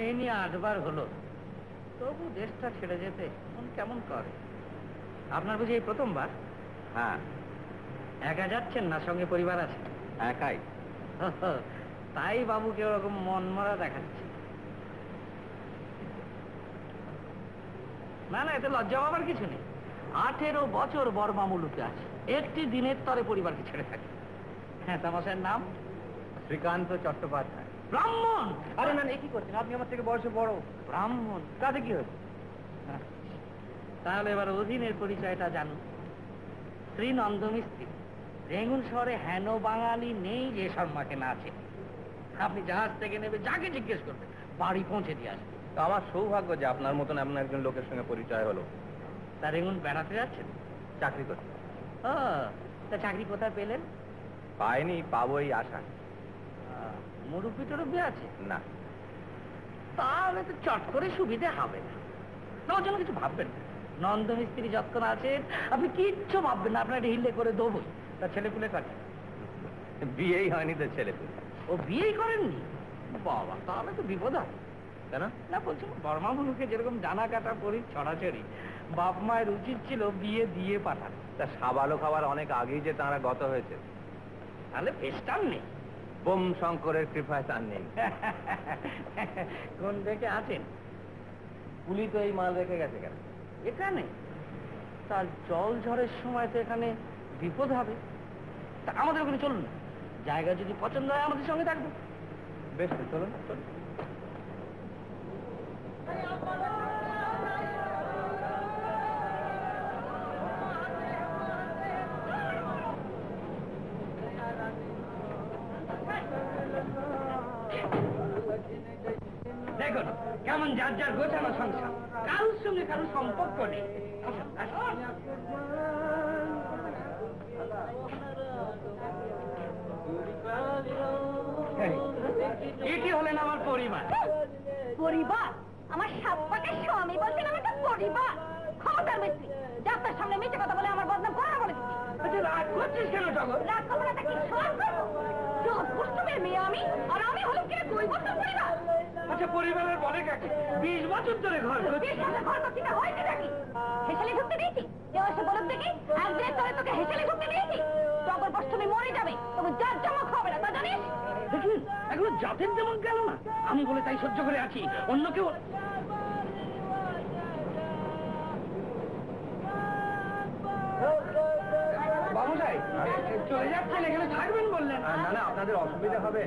এই নিয়ে 8 বার হলো, তবু দেশটা ছেড়ে যেতে মন কেমন করে। আপনার বুঝি এই প্রথমবার? হ্যাঁ। একা যাচ্ছেন না সঙ্গে পরিবার আছে? একাই। তাই বাবুকে ওরকম মন মরা দেখাচ্ছে। না না, এতে লজ্জা পাবার কিছু নেই। 18 বছর বর্মামূলকে আছে, একটি দিনের তরে পরিবারকে ছেড়ে থাকে। হ্যাঁ, তামাশের নাম শ্রীকান্ত চট্টোপাধ্যায়। ব্রাহ্মণ? আরে না, কি করছেন আপনি? আমার থেকে বয়সে বড়। ব্রাহ্মণ? তাতে কি হয়েছে? তাহলে এবার অধীনের পরিচয়টা জানুন। শ্রী নন্দ মিস্ত্রি। রেঙ্গুন শহরে হেন বাঙালি নেই যে শর্মাকে না আছে। আপনি জাহাজ থেকে নেবে যাকে জিজ্ঞেস করবেন বাড়ি পৌঁছে দিয়ে আসবে। তো আমার সৌভাগ্য যে আপনার মতন এমন একজন লোকের সঙ্গে পরিচয় হলো। তা রেঙ্গুন বেড়াতে যাচ্ছেন? চাকরি করতে। ও, তা চাকরি কোথায় পেলেন? পাইনি, পাবো এই আশা। মুরব্বি টুরব্বি আছে? না। তাহলে তো চট করে সুবিধে হবে না। তোমার জন্য কিছু ভাববেন না। নন্দ মিস্ত্রি যতক্ষণ আছেন আপনি কিচ্ছু ভাববেন না, আপনার হিলে করে দেবই। তার ছেলেপুলে কাটে? বিয়েই হয়নি তো ছেলেপুলে। ও বিয়েই করেননি? বাবা, তাহলে তো বিপদ আছে। কেন? না, বলছি বর্মামুলুকে যেরকম জানা কাটা পরি ছড়াছড়ি, বাপ মায়ের উচিত ছিল বিয়ে দিয়ে পাঠানো। তা সাবালো খাবার অনেক আগেই যে তারা গত হয়েছে। তাহলে ফেস্টান নেই? বোম শঙ্করের কৃপায় তার নেই। কোন দেখে আছেন? পুলি তো এই মাল রেখে গেছে কেন এখানে? তার জল ঝড়ের সময় তো এখানে বিপদ হবে। তা আমাদের ওখানে চলুন না, জায়গা যদি পছন্দ হয় আমাদের সঙ্গে থাকবো। বেশ, তো চলুন চলুন। দেখুন কেমন যার যার গোছানো সংসার, কারোর সঙ্গে কারোর সম্পর্ক নেই। আসুন, আসুন। এটি হলেন আমার পরিবার। পরিবার? আমার সাপ্পাকে স্বামী বলছেন আমি তো পরিবার? ক্ষমতার মিস্ত্রি, যাত্রার সামনে মিথ্যে কথা বলে আমার বদনাম করা বলে দিচ্ছি। আচ্ছা, রাগ করছিস কেন টগর? রাগ করবো না, কি সব করবো? দুষ্টুমের মেয়ে আমি, আর আমি হলাম কিনা 2 বছর পরিবার। আচ্ছা, পরিবারের বলে কাকে? 20 বছর ধরে ঘর করছি। 20 বছর ঘর করছি না, হয়েছে নাকি? হেসেলে ঢুকতে দিয়েছি? কেউ এসে বলুন দেখি, একদিনের তরে তোকে হেসেলে ঢুকতে দিয়েছি? টগর বস তুমি মরে যাবে, তবু যার জমক হবে না, তা জানিস? দেখুন, এগুলো জাতের যেমন গেল না, আমি বলে তাই সহ্য করে আছি। অন্য কেউ বাবু সাহেব চলে যাচ্ছেন, এখানে থাকবেন বললেন? না না, আপনাদের অসুবিধা হবে।